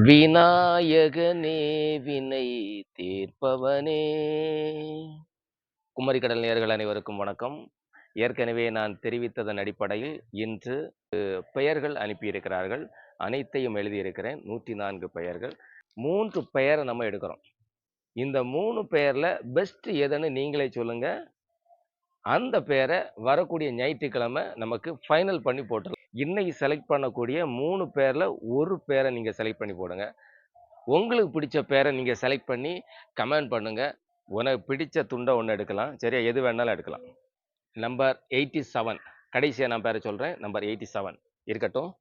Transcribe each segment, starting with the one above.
விநாயகனே வினை தீர்ப்பவனே. குமரிக்கடல் நேயர்கள் அனைவருக்கும் வணக்கம். ஏற்கனவே நான் தெரிவித்ததன் அடிப்படையில் இன்று பெயர்கள் அனுப்பியிருக்கிறார்கள். அனைத்தையும் எழுதியிருக்கிறேன். 104 பெயர்கள். 3 பெயரை நம்ம எடுக்கிறோம். இந்த 3 பெயர்ல பெஸ்ட் எதுன்னு நீங்களே சொல்லுங்க. அந்த பெயரை வரக்கூடிய ஞாயிற்றுக்கிழமை நமக்கு ஃபைனல் பண்ணி போட்டுடலாம். இன்னைக்கு செலக்ட் பண்ணக்கூடிய 3 பேர்ல ஒரு பேரை நீங்க செலக்ட் பண்ணி போடுங்க. உங்களுக்கு பிடிச்ச பேரை நீங்க செலக்ட் பண்ணி கமெண்ட் பண்ணுங்க. உனக்கு பிடிச்ச துண்டை ஒன்று எடுக்கலாம். சரியா? எது வேணாலும் எடுக்கலாம். நம்பர் 87. கடைசியா நான் பேரை சொல்றேன். நம்பர் 87 இருக்கட்டும்.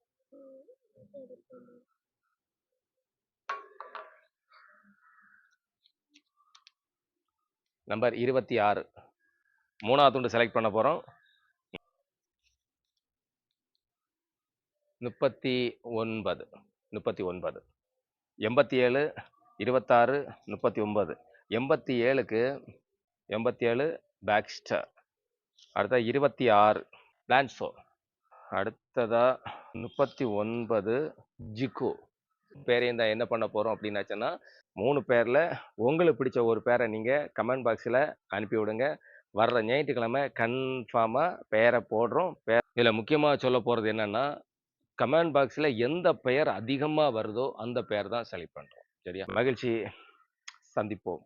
நம்பர் 26 மூணாவது துண்டு செலக்ட் பண்ண போறோம். 39 37 87 26 39 87க்கு 87 பேக்ஸ்டர். அடுத்த 26 பிளான்சோ. அடுத்ததா 39 ஜிகோ. பேரையும் தான் என்ன பண்ண போறோம் அப்படின்னாச்சுன்னா 3 பேர்ல உங்களுக்கு பிடிச்ச ஒரு பேரை நீங்க கமெண்ட் பாக்ஸ்ல அனுப்பி விடுங்க. வர்ற ஞாயிற்றுக்கிழமை கன்ஃபார்மா பெயரை போடுறோம். இதுல முக்கியமா சொல்ல போறது என்னன்னா, கமெண்ட் பாக்ஸ்ல எந்த பெயர் அதிகமா வருதோ அந்த பெயர் தான் செலக்ட் பண்றோம். சரியா? மகிழ்ச்சி. சந்திப்போம்.